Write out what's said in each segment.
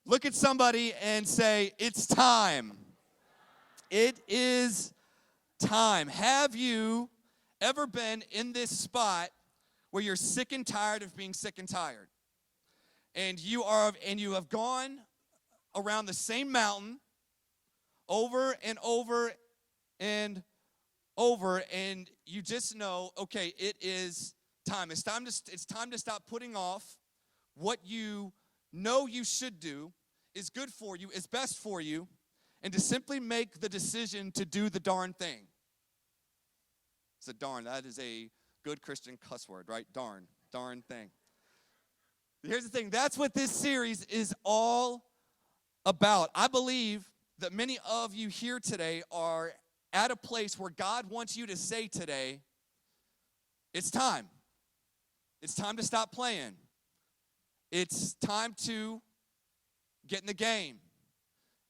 Look at somebody and say, it's time. It is time. Have you ever been in this spot where you're sick and tired of being sick and tired? And you have gone around the same mountain over and over and over, and you just know, okay, it is time. It's time to stop putting off what you know you should do, is good for you, is best for you, and to simply make the decision to do the darn thing. It's a darn. That is a good Christian cuss word, right? Darn thing. Here's the thing. That's what this series is all about. I believe that many of you here today are at a place where God wants you to say today, it's time. It's time to stop playing. It's time to get in the game.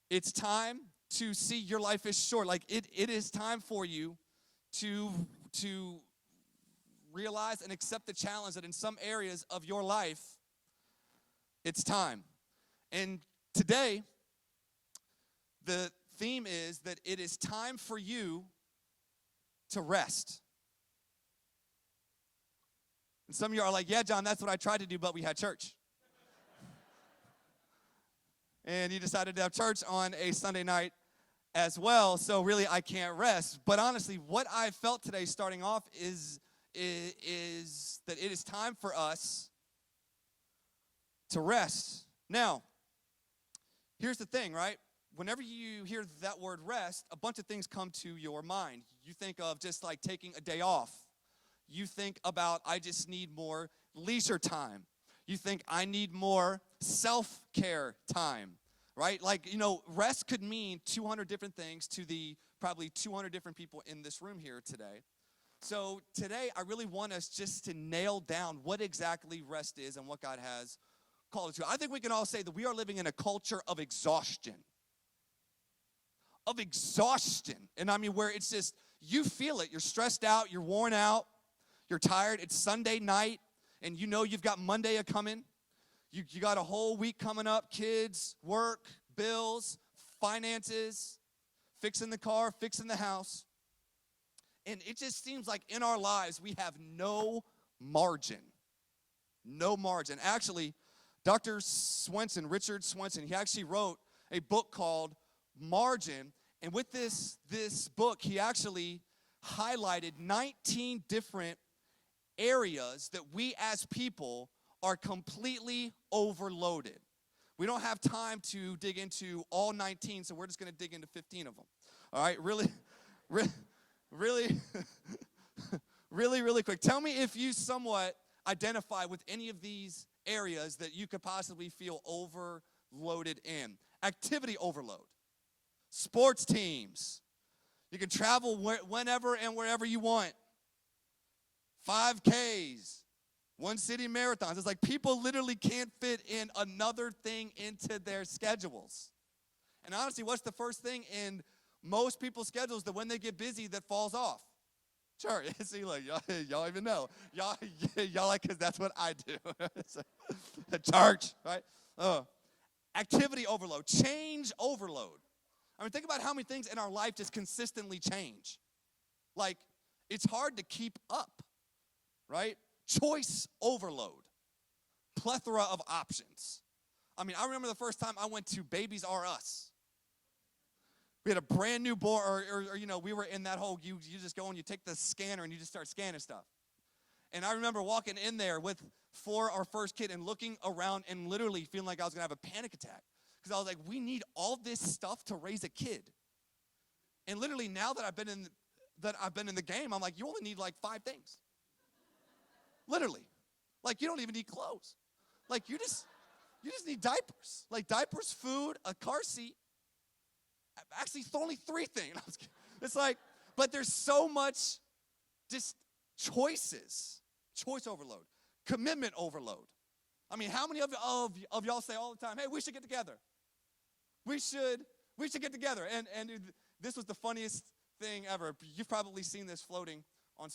It's time to see your life is short. Like it is time for you to realize and accept the challenge that in some areas of your life, it's time. And today, the theme is that it is time for you to rest. And some of you are like, yeah, John, that's what I tried to do, but we had church. And you decided to have church on a Sunday night as well, so really I can't rest. But honestly, what I felt today starting off is that it is time for us to rest. Now, here's the thing, right? Whenever you hear that word rest, a bunch of things come to your mind. You think of just like taking a day off. You think about, I just need more leisure time. You think, I need more self-care time, right? Like, rest could mean 200 different things to the probably 200 different people in this room here today. So today, I really want us just to nail down what exactly rest is and what God has called it to. I think we can all say that we are living in a culture of exhaustion. And I mean, where it's just, you feel it. You're stressed out. You're worn out. You're tired. It's Sunday night, and you know you've got Monday a-coming. You got a whole week coming up. Kids, work, bills, finances, fixing the car, fixing the house. And it just seems like in our lives we have no margin. No margin. Actually, Dr. Swenson, Richard Swenson, he actually wrote a book called Margin. And with this book, he actually highlighted 19 different areas that we as people are completely overloaded. We don't have time to dig into all 19, so we're just going to dig into 15 of them. All right, really quick. Tell me if you somewhat identify with any of these areas that you could possibly feel overloaded in. Activity overload. Sports teams. You can travel whenever and wherever you want. 5Ks. One city marathons. It's like people literally can't fit in another thing into their schedules. And honestly, what's the first thing in most people's schedules that when they get busy that falls off? Church. See, like, y'all even know. Y'all like, because that's what I do. Church, right? Activity overload. Change overload. I mean, think about how many things in our life just consistently change. Like, it's hard to keep up, right? Choice overload. Plethora of options. I mean, I remember the first time I went to Babies R Us. We had a brand new board, or we were in that whole, you just go and you take the scanner and you just start scanning stuff. And I remember walking in there for our first kid and looking around and literally feeling like I was going to have a panic attack. Because I was like, we need all this stuff to raise a kid. And literally now that I've been in the game, I'm like, you only need like 5 things. Literally. Like, you don't even need clothes. Like, you just need diapers. Like, diapers, food, a car seat. Actually, it's only 3 things. It's like, but there's so much just choices. Choice overload. Commitment overload. I mean, how many of y'all say all the time, hey, we should get together. We should get together. And this was the funniest thing ever. You've probably seen this floating on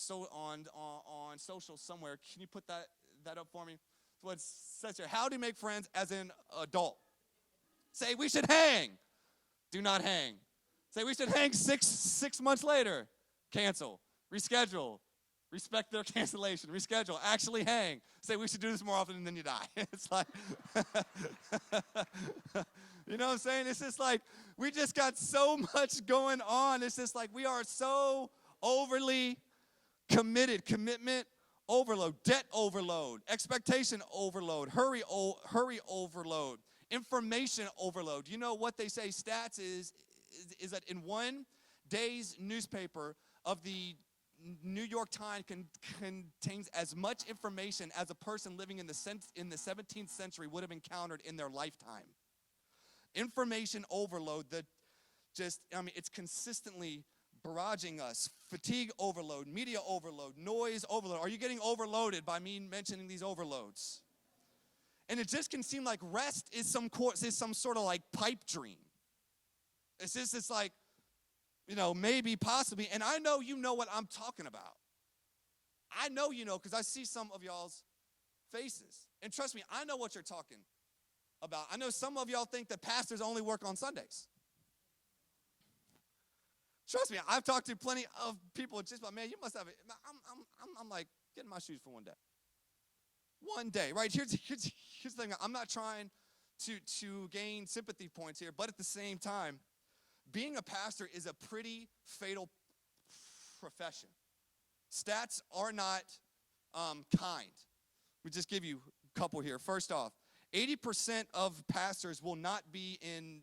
social somewhere. Can you put that up for me? What's such a how to make friends as an adult? Say we should hang. Do not hang. Say we should hang six months later. Cancel. Reschedule. Respect their cancellation. Reschedule. Actually hang. Say we should do this more often and then you die. It's like, you know what I'm saying? It's just like, we just got so much going on. It's just like we are so overly committed. Commitment overload, debt overload, expectation overload, hurry overload, information overload. You know what they say stats is that in one day's newspaper of the New York Times contains as much information as a person living in the 17th century would have encountered in their lifetime. Information overload that it's consistently barraging us. Fatigue overload, media overload, noise overload. Are you getting overloaded by me mentioning these overloads? And it just can seem like rest is some sort of like pipe dream. It's like, maybe, possibly. And I know you know what I'm talking about. I know you know because I see some of y'all's faces. And trust me, I know what you're talking about. I know some of y'all think that pastors only work on Sundays. Trust me, I've talked to plenty of people just about, man, you must have it. I'm like, getting my shoes for one day. One day, right? Here's the thing. I'm not trying to gain sympathy points here, but at the same time, being a pastor is a pretty fatal profession. Stats are not kind. We just give you a couple here. First off, 80% of pastors will not be in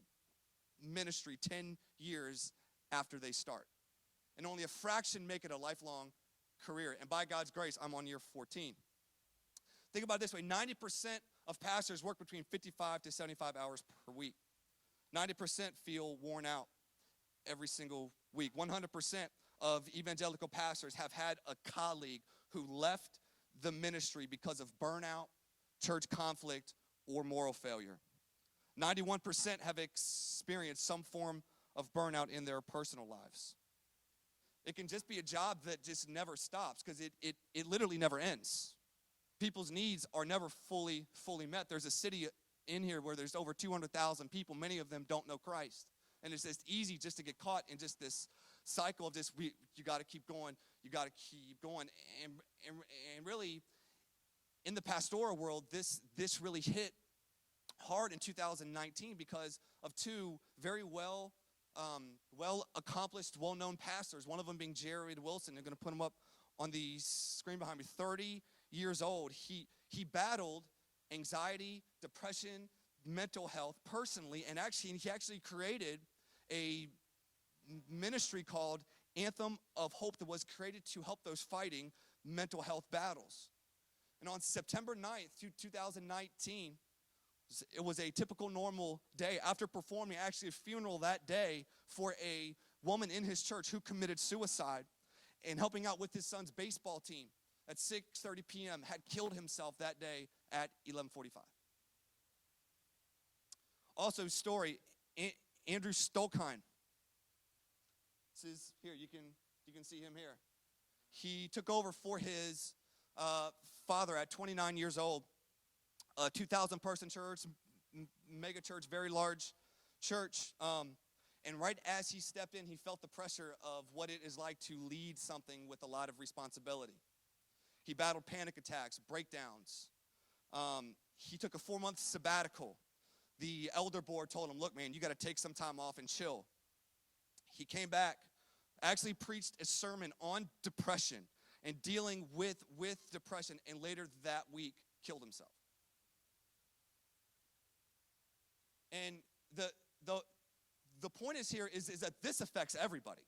ministry 10 years after they start. And only a fraction make it a lifelong career. And by God's grace, I'm on year 14. Think about it this way. 90% of pastors work between 55 to 75 hours per week. 90% feel worn out every single week. 100% of evangelical pastors have had a colleague who left the ministry because of burnout, church conflict, or moral failure. 91% have experienced some form of burnout in their personal lives. It can just be a job that just never stops because it literally never ends. People's needs are never fully met. There's a city in here where there's over 200,000 people. Many of them don't know Christ. And it's just easy just to get caught in just this cycle of just, you got to keep going. You got to keep going. And really, in the pastoral world, this really hit hard in 2019 because of two very well-accomplished, well-known pastors, one of them being Jared Wilson. They're going to put him up on the screen behind me. 30 years old. He battled anxiety, depression, mental health personally, and he actually created a ministry called Anthem of Hope that was created to help those fighting mental health battles. And on September 9th, 2019, it was a typical normal day. After performing actually a funeral that day for a woman in his church who committed suicide and helping out with his son's baseball team at 6:30 p.m., had killed himself that day at 11:45. Also, story, Andrew Stolkine. This is here, you can see him here. He took over for his father at 29 years old. A 2,000-person church, mega church, very large church. And right as he stepped in, he felt the pressure of what it is like to lead something with a lot of responsibility. He battled panic attacks, breakdowns. He took a 4-month sabbatical. The elder board told him, look, man, you got to take some time off and chill. He came back, actually preached a sermon on depression and dealing with depression, and later that week killed himself. And the point is here is that this affects everybody.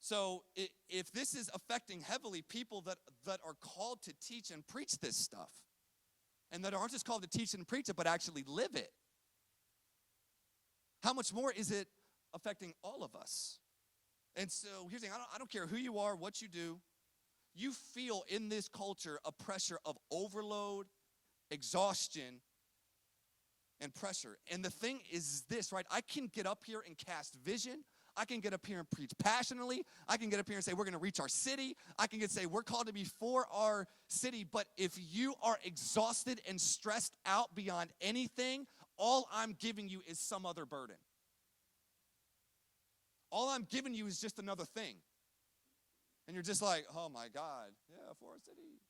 So if this is affecting heavily people that are called to teach and preach this stuff, and that aren't just called to teach and preach it, but actually live it, how much more is it affecting all of us? And so here's the thing, I don't care who you are, what you do, you feel in this culture a pressure of overload, exhaustion, and pressure. And the thing is this, right? I can get up here and cast vision. I can get up here and preach passionately. I can get up here and say we're going to reach our city. I can say we're called to be for our city. But if you are exhausted and stressed out beyond anything, all I'm giving you is some other burden. All I'm giving you is just another thing. And you're just like, oh my God, yeah, for a city.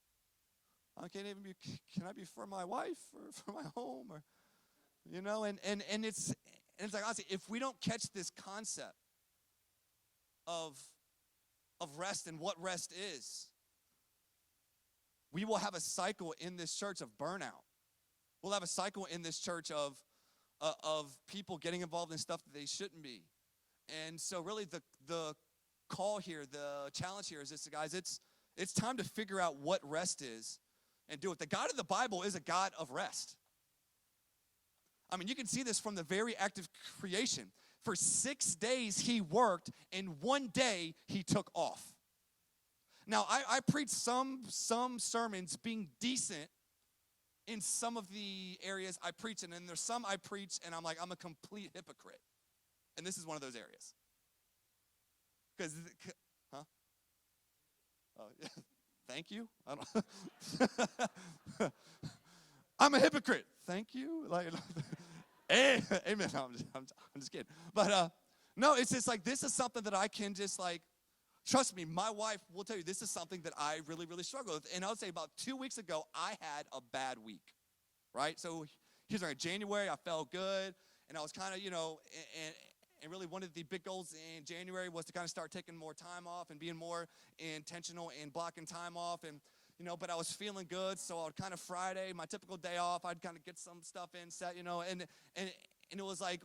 I can't even be, can I be for my wife or for my home? Or, and it's like, honestly, if we don't catch this concept of rest and what rest is, we will have a cycle in this church of burnout. We'll have a cycle in this church of people getting involved in stuff that they shouldn't be. And so really the call here, the challenge here is this, guys, it's time to figure out what rest is and do it. The God of the Bible is a God of rest. I mean, you can see this from the very act of creation. For 6 days he worked, and 1 day he took off. Now, I preach some sermons being decent in some of the areas I preach in, and there's some I preach, and I'm like, I'm a complete hypocrite. And this is one of those areas. Because, huh? Oh, yeah. Thank you. I don't I'm a hypocrite. Thank you. Like, hey, amen. No, I'm just kidding. But no, it's just like this is something that I can just like. Trust me, my wife will tell you this is something that I really, really struggle with. And I would say about 2 weeks ago, I had a bad week, right? So here's right, January, I felt good, and I was kind of, and really one of the big goals in January was to kind of start taking more time off and being more intentional and blocking time off. And, but I was feeling good, so I would kind of Friday, my typical day off, I'd kind of get some stuff in set, and it was like,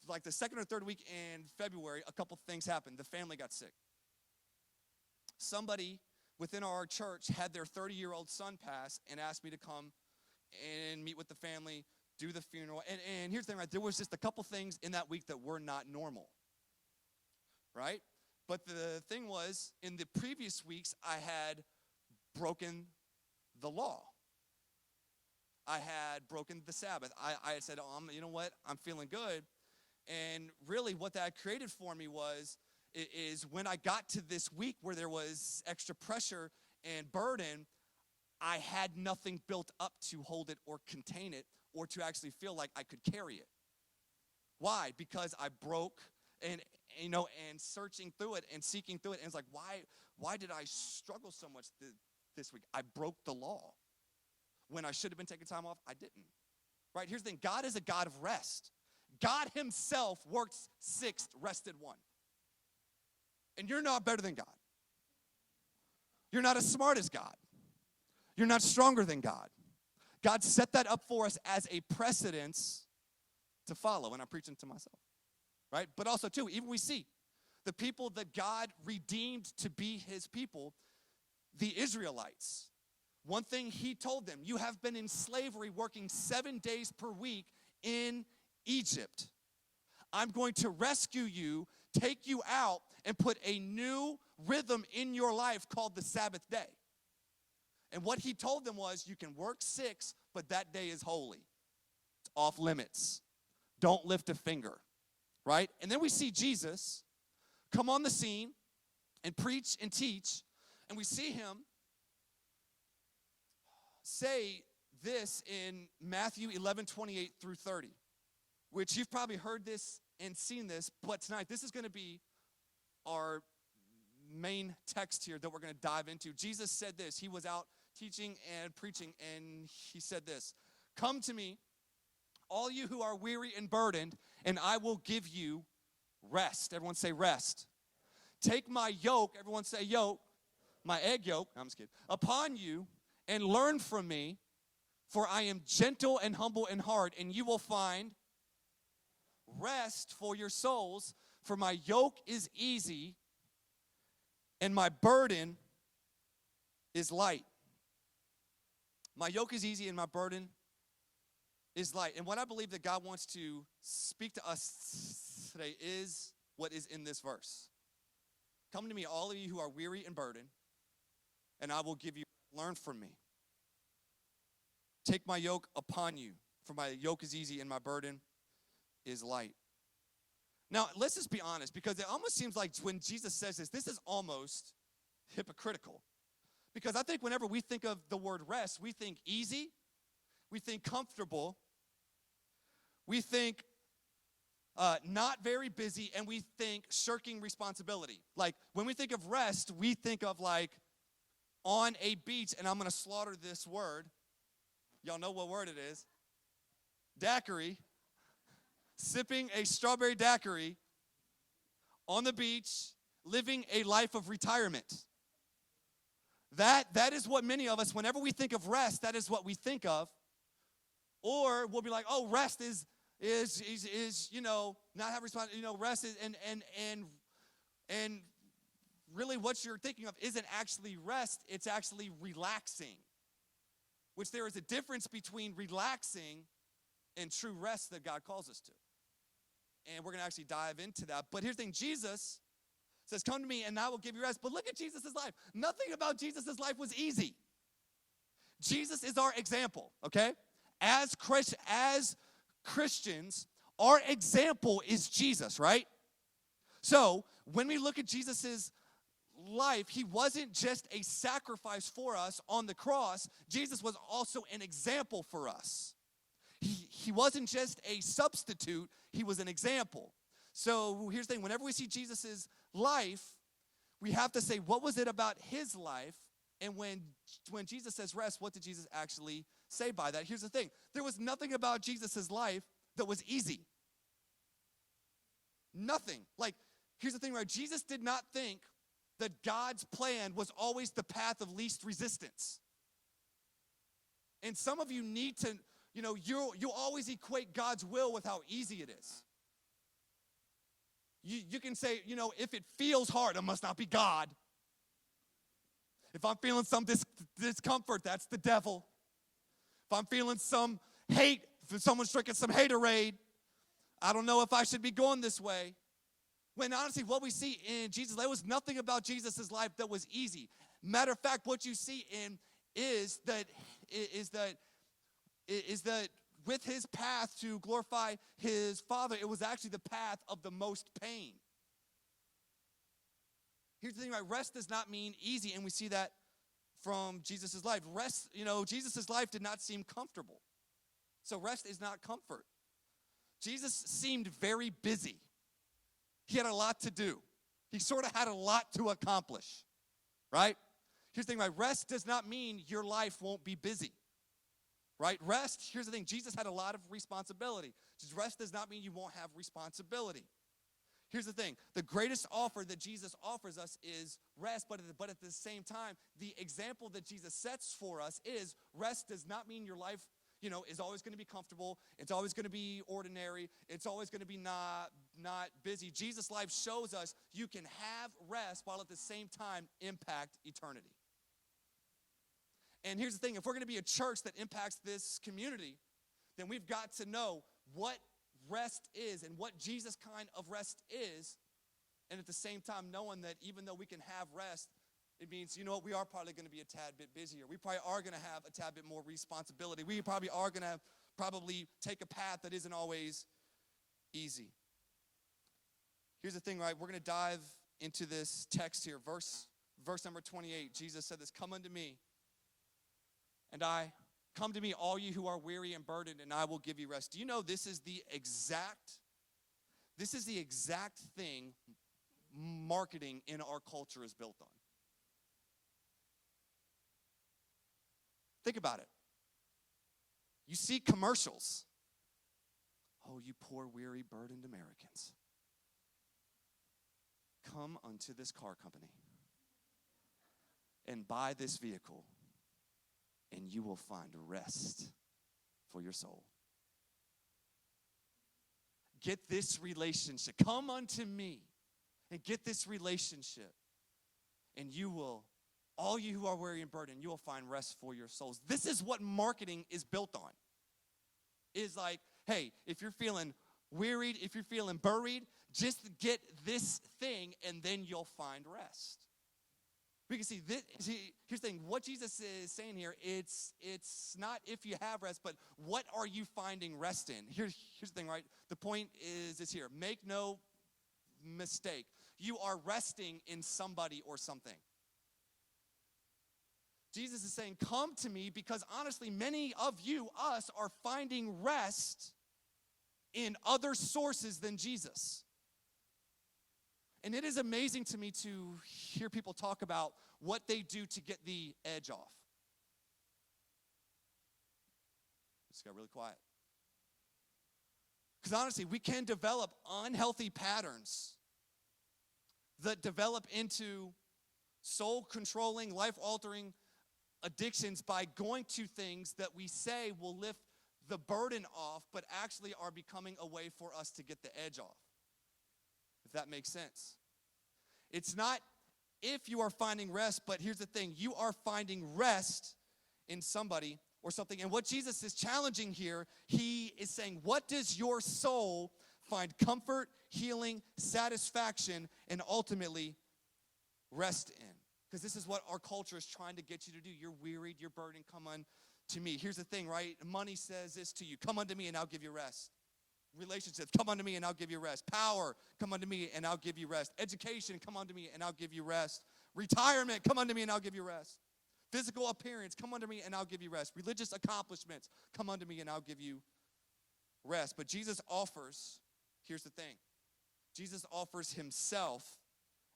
like the second or third week in February, a couple things happened. The family got sick. Somebody within our church had their 30-year-old son pass and asked me to come and meet with the family, do the funeral. And here's the thing, right? There was just a couple things in that week that were not normal, right? But the thing was, in the previous weeks, I had broken the law. I had broken the Sabbath. I had said, you know what? I'm feeling good. And really what that created for me is when I got to this week where there was extra pressure and burden, I had nothing built up to hold it or contain it or to actually feel like I could carry it. Why? Because I broke and searching through it and seeking through it. And it's like, why did I struggle so much this week? I broke the law. When I should have been taking time off, I didn't. Right? Here's the thing. God is a God of rest. God himself worked 6, rested 1. And you're not better than God. You're not as smart as God. You're not stronger than God. God set that up for us as a precedence to follow. And I'm preaching to myself. Right? But also, too, even we see the people that God redeemed to be his people, the Israelites. One thing he told them, you have been in slavery working 7 days per week in Egypt. I'm going to rescue you, take you out, and put a new rhythm in your life called the Sabbath day. And what he told them was, you can work 6, but that day is holy. It's off limits. Don't lift a finger, right? And then we see Jesus come on the scene and preach and teach, and we see him say this in Matthew 11:28 through 30, which you've probably heard this and seen this, but tonight this is going to be our main text here that we're going to dive into. Jesus said this. He was out teaching and preaching, and he said this, come to me, all you who are weary and burdened, and I will give you rest. Everyone say rest. Take my yoke, everyone say yoke, my egg yoke, I'm just kidding, upon you, and learn from me, for I am gentle and humble in heart, and you will find rest for your souls, for my yoke is easy, and my burden is light. My yoke is easy, and my burden is light. And what I believe that God wants to speak to us today is what is in this verse. Come to me, all of you who are weary and burdened, and I will give you, learn from me. Take my yoke upon you, for my yoke is easy and my burden is light. Now, let's just be honest, because it almost seems like when Jesus says this is almost hypocritical. Because I think whenever we think of the word rest, we think easy, we think comfortable, we think not very busy, and we think shirking responsibility. Like, when we think of rest, we think of like on a beach, and I'm going to slaughter this word. Y'all know what word it is. Daiquiri. Sipping a strawberry daiquiri on the beach, living a life of retirement. That is what many of us, whenever we think of rest, that is what we think of. Or we'll be like, oh, rest is not have responsibility, rest is and really what you're thinking of isn't actually rest, it's actually relaxing. Which there is a difference between relaxing and true rest that God calls us to. And we're going to actually dive into that. But here's the thing, Jesus says, come to me and I will give you rest. But look at Jesus' life. Nothing about Jesus' life was easy. Jesus is our example, okay? As Christians, our example is Jesus, right? So when we look at Jesus' life, he wasn't just a sacrifice for us on the cross. Jesus was also an example for us. He wasn't just a substitute, he was an example. So here's the thing, whenever we see Jesus' life, we have to say, what was it about his life? And when Jesus says rest, what did Jesus actually say by that? Here's the thing, there was nothing about Jesus' life that was easy. Nothing. Like, here's the thing, right? Jesus did not think that God's plan was always the path of least resistance. And some of you need to, you always equate God's will with how easy it is. You can say, if it feels hard, it must not be God. If I'm feeling some discomfort, that's the devil. If I'm feeling some hate, if someone's drinking some haterade, I don't know if I should be going this way. When honestly, what we see in Jesus, there was nothing about Jesus' life that was easy. Matter of fact, what you see in is that with his path to glorify his Father, it was actually the path of the most pain. Here's the thing, right? Rest does not mean easy, and we see that from Jesus' life. Rest, Jesus' life did not seem comfortable. So rest is not comfort. Jesus seemed very busy. He had a lot to do. He sort of had a lot to accomplish, right? Here's the thing, right? Rest does not mean your life won't be busy, right? Rest, here's the thing, Jesus had a lot of responsibility. Just rest does not mean you won't have responsibility. Here's the thing, the greatest offer that Jesus offers us is rest, but at the same time, the example that Jesus sets for us is rest does not mean your life, is always going to be comfortable. It's always going to be ordinary. It's always going to be not busy. Jesus' life shows us you can have rest while at the same time impact eternity. And here's the thing, if we're going to be a church that impacts this community, then we've got to know what rest is and what Jesus' kind of rest is, and at the same time knowing that even though we can have rest, it means, we are probably going to be a tad bit busier. We probably are going to have a tad bit more responsibility. We probably are going to take a path that isn't always easy. Here's the thing, right? We're going to dive into this text here. Verse number 28, Jesus said this, come unto me, and come to me, all you who are weary and burdened, and I will give you rest. Do you know this is the exact thing marketing in our culture is built on? Think about it. You see commercials. Oh, you poor, weary, burdened Americans. Come unto this car company and buy this vehicle, and you will find rest for your soul. Get this relationship. Come unto me and get this relationship, and all you who are weary and burdened, you will find rest for your souls. This is what marketing is built on. Is like, hey, if you're feeling wearied, if you're feeling buried, just get this thing and then you'll find rest. We can see this. Here's the thing, what Jesus is saying here, it's not if you have rest, but what are you finding rest in? Here's the thing, right? The point is this here. Make no mistake. You are resting in somebody or something. Jesus is saying, come to me, because honestly, many of us are finding rest in other sources than Jesus. And it is amazing to me to hear people talk about what they do to get the edge off. Just got really quiet. Because honestly, we can develop unhealthy patterns that develop into soul-controlling, life-altering addictions by going to things that we say will lift the burden off, but actually are becoming a way for us to get the edge off. If that makes sense. It's not if you are finding rest, but here's the thing. You are finding rest in somebody or something. And what Jesus is challenging here, he is saying, what does your soul find comfort, healing, satisfaction, and ultimately rest in? Because this is what our culture is trying to get you to do. You're wearied, you're burdened, come on to me. Here's the thing, right? Money says this to you. Come unto me and I'll give you rest. Relationships, come unto me and I'll give you rest. Power, come unto me and I'll give you rest. Education, come unto me and I'll give you rest. Retirement, come unto me and I'll give you rest. Physical appearance, come unto me and I'll give you rest. Religious accomplishments, come unto me and I'll give you rest. But Jesus offers, here's the thing. Jesus offers himself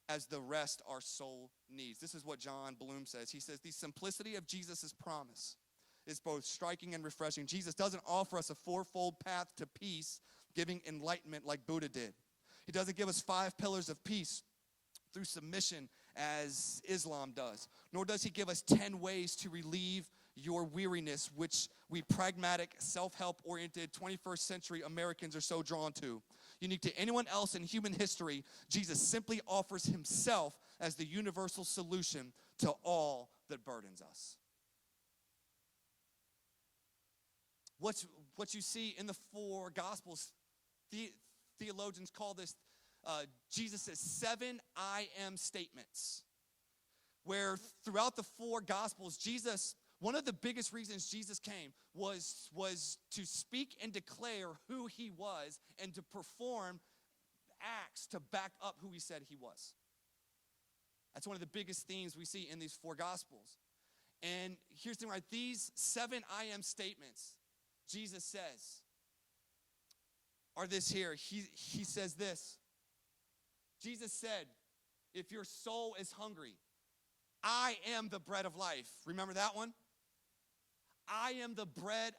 as the rest our soul needs. This is what John Bloom says. He says, the simplicity of Jesus' promise is both striking and refreshing. Jesus doesn't offer us a fourfold path to peace, giving enlightenment like Buddha did. He doesn't give us 5 pillars of peace through submission as Islam does. Nor does he give us 10 ways to relieve your weariness, which we pragmatic, self-help-oriented 21st century Americans are so drawn to. Unique to anyone else in human history, Jesus simply offers himself as the universal solution to all that burdens us. What you see in the 4 Gospels, theologians call this Jesus' 7 I am statements, where throughout the 4 Gospels, Jesus, one of the biggest reasons Jesus came was to speak and declare who he was and to perform acts to back up who he said he was. That's one of the biggest themes we see in these 4 Gospels. And here's the thing, right? These 7 I am statements, Jesus says, are this here. He says this. Jesus said, if your soul is hungry, I am the bread of life. Remember that one? I am the bread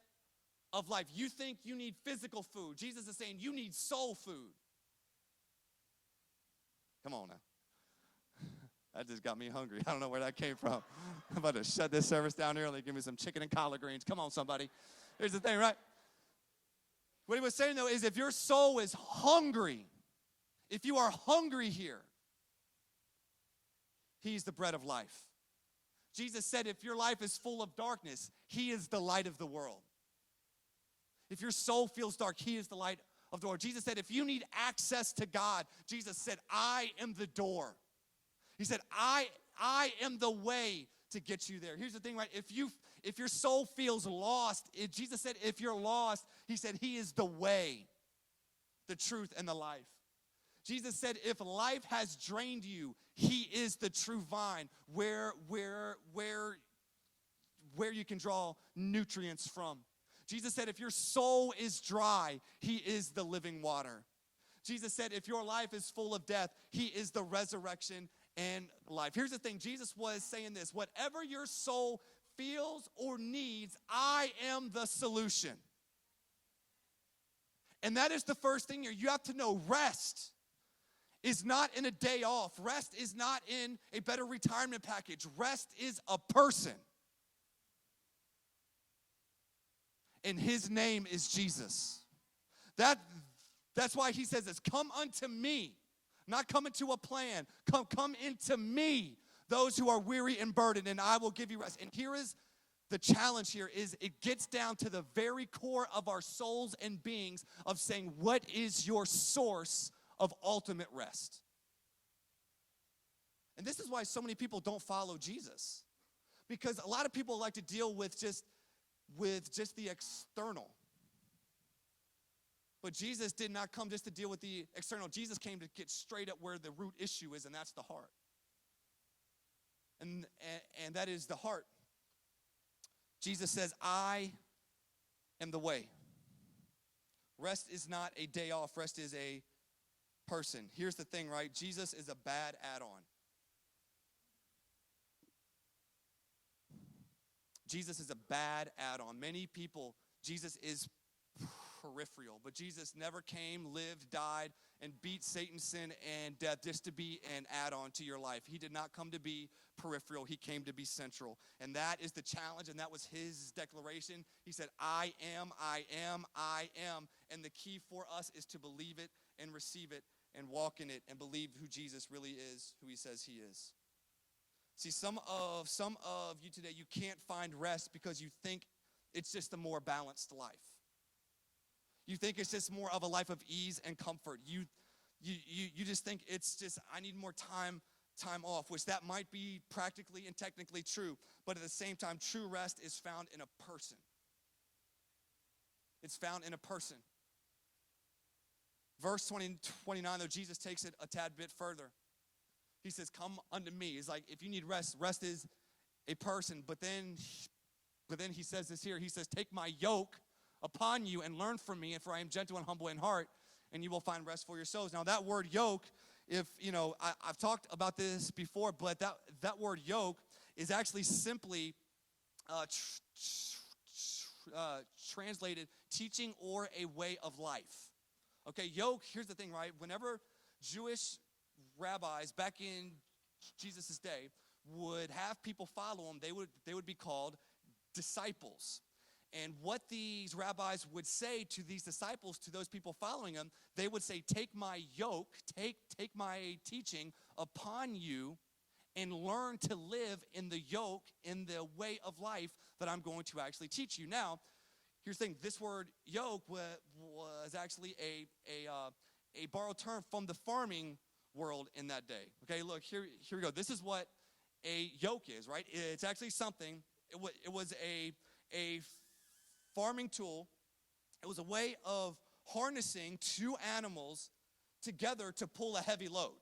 of life. You think you need physical food. Jesus is saying you need soul food. Come on now. That just got me hungry. I don't know where that came from. I'm about to shut this service down early. Give me some chicken and collard greens. Come on, somebody. Here's the thing, right? What he was saying, though, is if your soul is hungry, if you are hungry here, he's the bread of life. Jesus said if your life is full of darkness, he is the light of the world. If your soul feels dark, he is the light of the world. Jesus said if you need access to God, Jesus said, I am the door. He said, I am the way to get you there. Here's the thing, right? If your soul feels lost, Jesus said if you're lost, he said he is the way, the truth, and the life. Jesus said if life has drained you, he is the true vine where you can draw nutrients from. Jesus said if your soul is dry, he is the living water. Jesus said if your life is full of death, he is the resurrection and life. Here's the thing, Jesus was saying this, whatever your soul feels or needs, I am the solution. And that is the first thing here. You have to know rest is not in a day off. Rest is not in a better retirement package. Rest is a person. And his name is Jesus. That's why he says this, come unto me, not come into a plan. Come into me, those who are weary and burdened, and I will give you rest. And here is the challenge here is it gets down to the very core of our souls and beings of saying, what is your source of ultimate rest? And this is why so many people don't follow Jesus. Because a lot of people like to deal with just the external. But Jesus did not come just to deal with the external. Jesus came to get straight at where the root issue is, and that's the heart. And that is the heart. Jesus says, I am the way. Rest is not a day off. Rest is a person. Here's the thing, right? Jesus is a bad add-on. Jesus is a bad add-on. Many people, Jesus is peripheral, but Jesus never came, lived, died, and beat Satan, sin, and death just to be an add-on to your life. He did not come to be peripheral. He came to be central. And that is the challenge, and that was his declaration. He said, I am, I am, I am. And the key for us is to believe it and receive it and walk in it and believe who Jesus really is, who he says he is. See, some of you today, you can't find rest because you think it's just a more balanced life. You think it's just more of a life of ease and comfort. You just think it's just, I need more time off, which that might be practically and technically true. But at the same time, true rest is found in a person. It's found in a person. Verse 29, though, Jesus takes it a tad bit further. He says, come unto me. He's like, if you need rest, rest is a person. But then he says this here. He says, take my yoke upon you and learn from me, and for I am gentle and humble in heart, and you will find rest for your souls. Now that word yoke, if I've talked about this before, but that word yoke is actually simply translated teaching or a way of life. Okay, yoke, here's the thing, right? Whenever Jewish rabbis back in Jesus' day would have people follow them, they would be called disciples. And what these rabbis would say to these disciples, to those people following them, they would say, take my yoke, take my teaching upon you and learn to live in the yoke, in the way of life that I'm going to actually teach you. Now, here's the thing. This word yoke was actually a borrowed term from the farming world in that day. Okay, look, here we go. This is what a yoke is, right? It's actually something, it was a farming tool. It was a way of harnessing two animals together to pull a heavy load.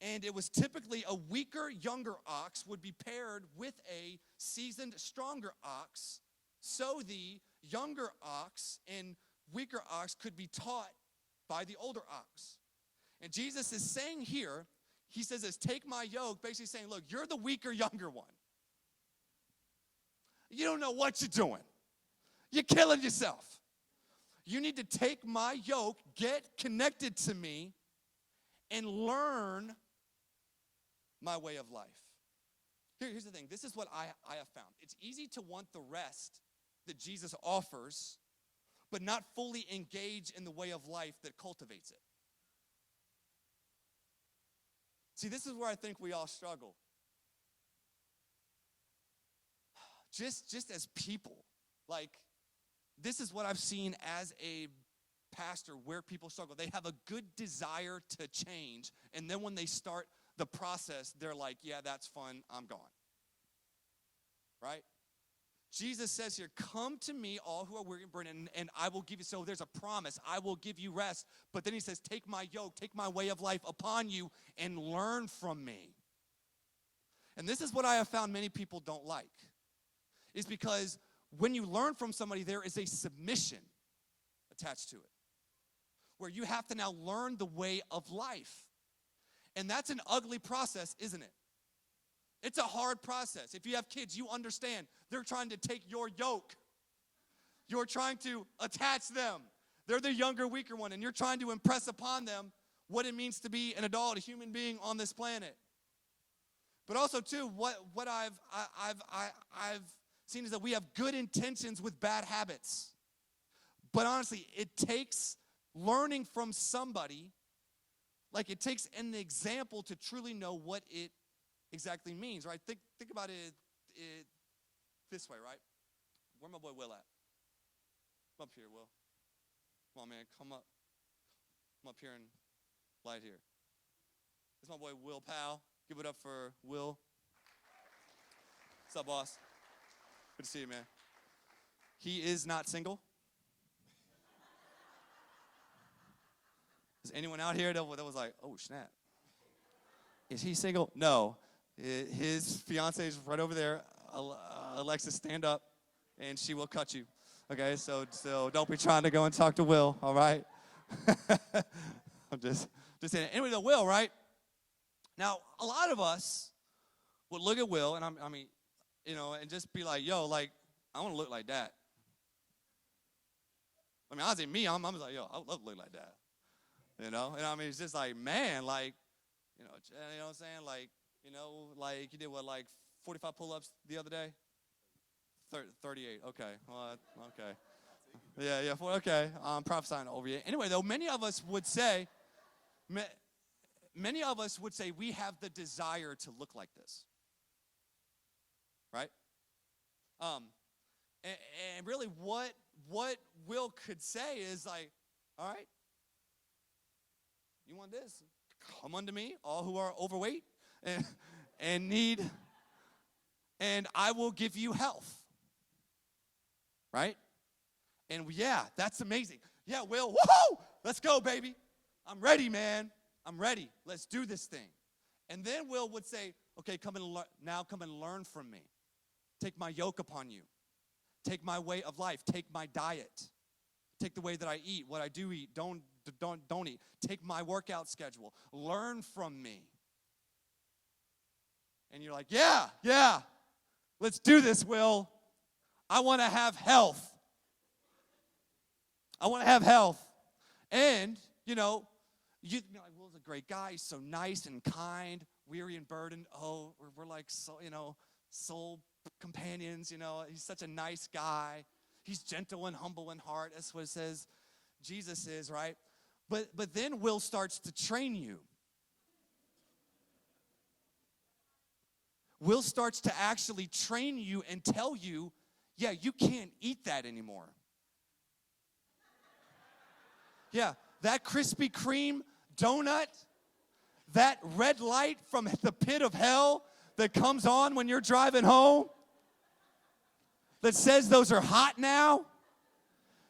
And it was typically a weaker, younger ox would be paired with a seasoned, stronger ox, so the younger ox and weaker ox could be taught by the older ox. And Jesus is saying here, he says this, take my yoke, basically saying, look, you're the weaker, younger one. You don't know what you're doing. You're killing yourself. You need to take my yoke, get connected to me, and learn my way of life. Here's the thing. This is what I have found. It's easy to want the rest that Jesus offers, but not fully engage in the way of life that cultivates it. See, this is where I think we all struggle. Just as people, like, this is what I've seen as a pastor where people struggle. They have a good desire to change, and then when they start the process, they're like, yeah, that's fun, I'm gone. Right? Jesus says here, come to me, all who are weary and burdened, and I will give you. So there's a promise. I will give you rest. But then he says, take my yoke, take my way of life upon you, and learn from me. And this is what I have found many people don't like. Is because when you learn from somebody, there is a submission attached to it. Where you have to now learn the way of life. And that's an ugly process, isn't it? It's a hard process. If you have kids, you understand. They're trying to take your yoke. You're trying to attach them. They're the younger, weaker one, and you're trying to impress upon them what it means to be an adult, a human being on this planet. But also, too, what I've seen is that we have good intentions with bad habits. But honestly, it takes learning from somebody, like it takes an example to truly know what it exactly means, right? Think about it this way, right? Where my boy Will at? Come up here, Will. Come on, man, come up. Come up here and light here. This is my boy Will Powell. Give it up for Will. What's up, boss? Good to see you, man. He is not single. Is anyone out here that was like, oh, snap? Is he single? No. His fiance is right over there. Alexis, stand up, and she will cut you. Okay, so don't be trying to go and talk to Will, all right? I'm just saying. Anyway, the Will, right? Now, a lot of us would look at Will, and I mean, and just be like, yo, like, I want to look like that. I mean, honestly, me, I'm just like, yo, I would love to look like that. And I mean, it's just like, man, like, you know what I'm saying? Like, like you did what, like 45 pull-ups the other day? 38, okay. Well, okay. Yeah, okay. I'm prophesying over you. Anyway, though, many of us would say we have the desire to look like this. Right? And really what Will could say is like, all right, you want this? Come unto me, all who are overweight and need, and I will give you health. Right? And yeah, that's amazing. Yeah, Will, woohoo! Let's go, baby. I'm ready, man. I'm ready. Let's do this thing. And then Will would say, okay, come and learn from me. Take my yoke upon you. Take my way of life. Take my diet. Take the way that I eat, what I do eat, don't eat. Take my workout schedule. Learn from me. And you're like, yeah. Let's do this, Will. I want to have health. I want to have health. And, you'd be like, Will's a great guy. He's so nice and kind, weary and burdened. Oh, we're like, soul companions, He's such a nice guy. He's gentle and humble in heart. That's what it says Jesus is, right? But then Will starts to train you. Will starts to actually train you and tell you, yeah, you can't eat that anymore. Yeah, that Krispy Kreme donut, that red light from the pit of hell that comes on when you're driving home, that says those are hot now,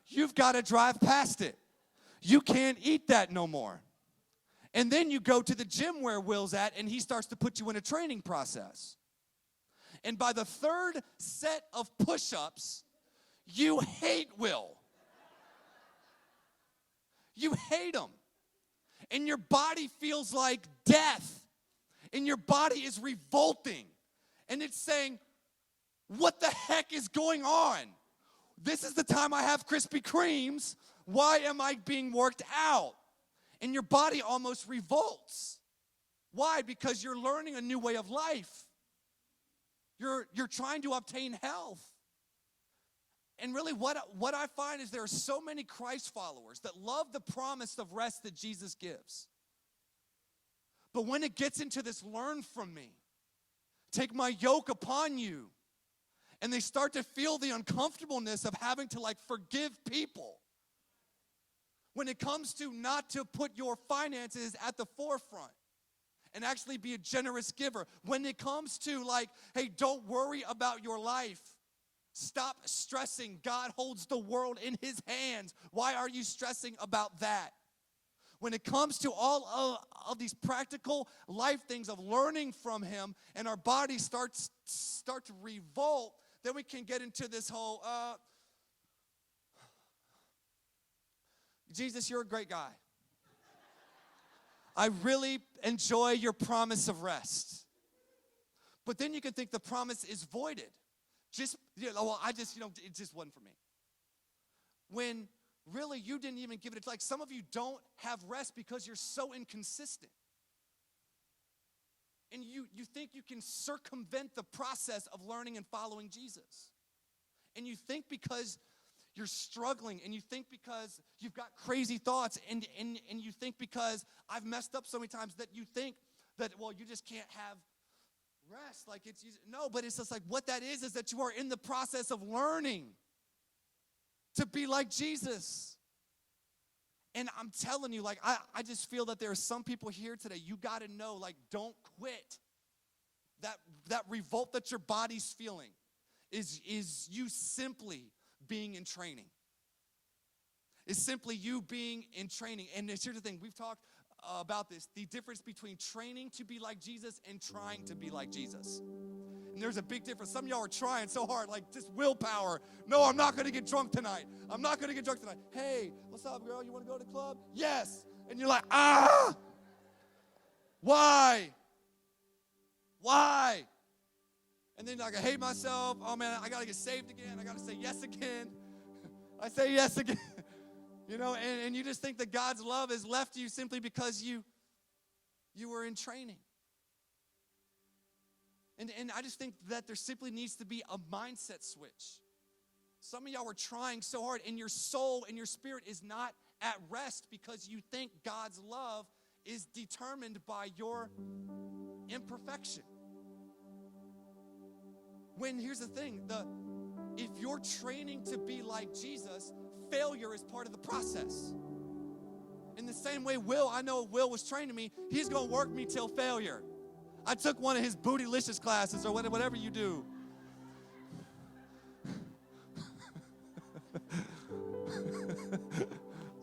you've got to drive past it. You can't eat that no more. And then you go to the gym where Will's at, and he starts to put you in a training process. And by the third set of push-ups, you hate Will. You hate him. And your body feels like death. And your body is revolting. And it's saying, what the heck is going on? This is the time I have Krispy Kremes. Why am I being worked out? And your body almost revolts. Why? Because you're learning a new way of life. You're trying to obtain health. And really what I find is there are so many Christ followers that love the promise of rest that Jesus gives. But when it gets into this learn from me, take my yoke upon you, and they start to feel the uncomfortableness of having to forgive people. When it comes to not to put your finances at the forefront and actually be a generous giver. When it comes to hey, don't worry about your life. Stop stressing. God holds the world in his hands. Why are you stressing about that? When it comes to all of these practical life things of learning from him, and our bodies start to revolt, then we can get into this whole, Jesus, you're a great guy. I really enjoy your promise of rest. But then you can think the promise is voided. It just wasn't for me. When really you didn't even give it, some of you don't have rest because you're so inconsistent. And you think you can circumvent the process of learning and following Jesus. And you think because you're struggling, and you think because you've got crazy thoughts, and you think because I've messed up so many times that you think that, well, you just can't have rest. No, but it's just what that is that you are in the process of learning to be like Jesus. And I'm telling you, I just feel that there are some people here today, you got to know, don't quit. That revolt that your body's feeling is you simply being in training. It's simply you being in training. And here's the thing, we've talked about this, the difference between training to be like Jesus and trying to be like Jesus. And there's a big difference. Some of y'all are trying so hard, like just willpower. No, I'm not going to get drunk tonight. I'm not going to get drunk tonight. Hey, what's up, girl? You want to go to the club? Yes. And you're like, why? Why? And then like, I hate myself. Oh, man, I got to get saved again. I got to say yes again. I say yes again. You know, and you just think that God's love has left you simply because you were in training. And I just think that there simply needs to be a mindset switch. Some of y'all are trying so hard, and your soul and your spirit is not at rest because you think God's love is determined by your imperfection. When, here's the thing, if you're training to be like Jesus, failure is part of the process. In the same way I know Will was training me, he's going to work me till failure. I took one of his bootylicious classes or whatever you do.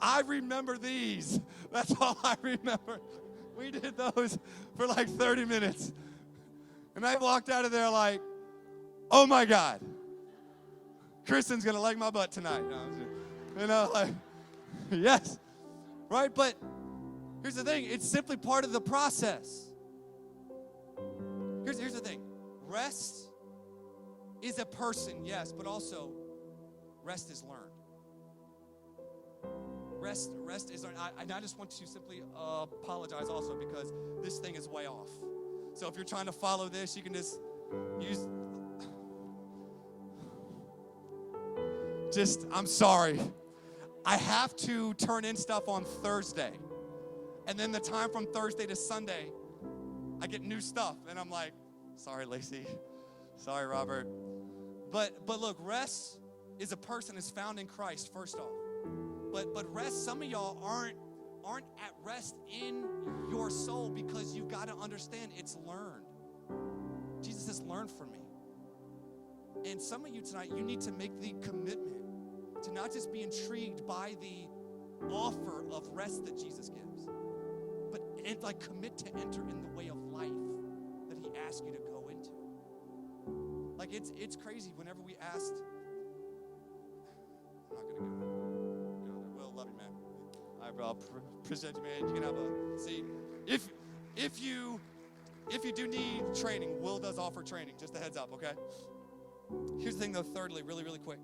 I remember these. That's all I remember. We did those for like 30 minutes. And I walked out of there like, oh my God, Kristen's going to like my butt tonight. You know, like, yes, right? But here's the thing. It's simply part of the process. Here's the thing. Rest is a person, yes, but also rest is learned. Rest is learned. And I just want to simply apologize also because this thing is way off. So if you're trying to follow this, you can just use... I'm sorry. I have to turn in stuff on Thursday. And then the time from Thursday to Sunday, I get new stuff. And I'm like, sorry, Lacey. Sorry, Robert. But look, rest is a person is found in Christ, first off. But rest, some of y'all aren't at rest in your soul because you've got to understand it's learned. Jesus has learned from me. And some of you tonight, you need to make the commitment to not just be intrigued by the offer of rest that Jesus gives, but like commit to enter in the way of life that he asked you to go into. Like it's crazy. Whenever we asked, I'm not gonna go there. Will, love you, man. All right, bro. I'll present you, man. You can have a seat. If you do need training, Will does offer training. Just a heads up, okay? Here's the thing, though. Thirdly, really, really quick.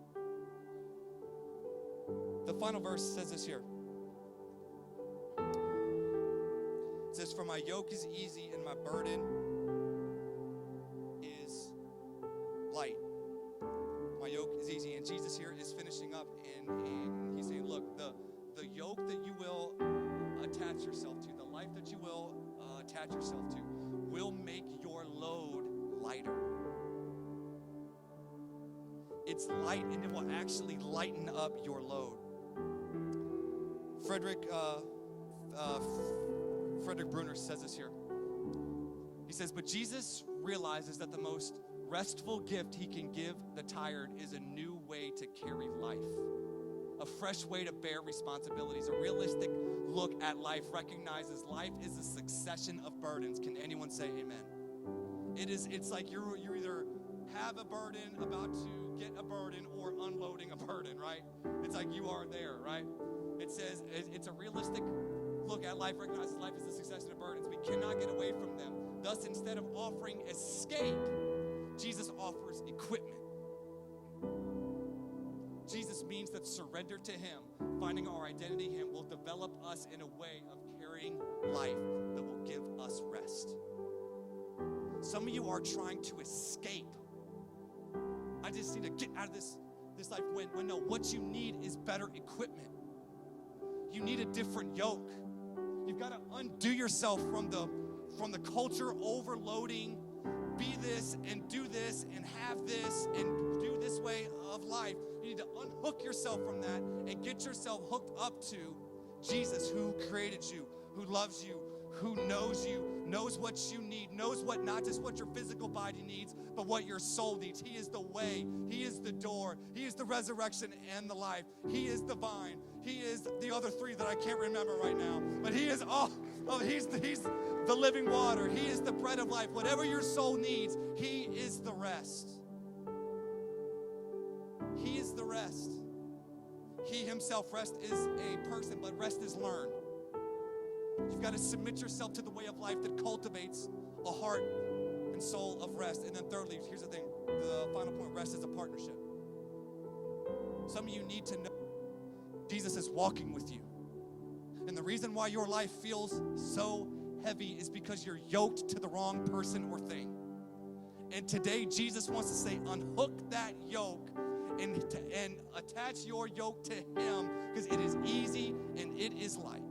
The final verse says this here. It says, "For my yoke is easy and my burden is light." My yoke is easy. And Jesus here is finishing up, and he's saying, look, the yoke that you will attach yourself to, the life that you will attach yourself to, will make your load lighter. It's light, and it will actually lighten up your load. Frederick Bruner says this here. He says, "But Jesus realizes that the most restful gift he can give the tired is a new way to carry life, a fresh way to bear responsibilities. A realistic look at life recognizes life is a succession of burdens." Can anyone say amen? It's like you're either have a burden, about to get a burden, or unloading a burden, right? It's like you are there, right? It says it's a realistic look at life, recognizes life is a succession of burdens. We cannot get away from them. Thus, instead of offering escape, Jesus offers equipment. Jesus means that surrender to him, finding our identity in him, will develop us in a way of carrying life that will give us rest. Some of you are trying to escape. I just need to get out of this life. When no, what you need is better equipment. You need a different yoke. You've got to undo yourself from the culture overloading, be this and do this and have this and do this way of life. You need to unhook yourself from that and get yourself hooked up to Jesus, who created you, who loves you, who knows you, knows what you need, knows what, not just what your physical body needs, but what your soul needs. He is the way, He is the door, He is the resurrection and the life. He is the vine. He is the other three that I can't remember right now. But He is He's the living water. He is the bread of life. Whatever your soul needs, He is the rest. He is the rest. He Himself, rest is a person, but rest is learned. You've got to submit yourself to the way of life that cultivates a heart and soul of rest. And then thirdly, here's the thing, the final point, rest is a partnership. Some of you need to know Jesus is walking with you. And the reason why your life feels so heavy is because you're yoked to the wrong person or thing. And today, Jesus wants to say, unhook that yoke and attach your yoke to Him, because it is easy and it is light.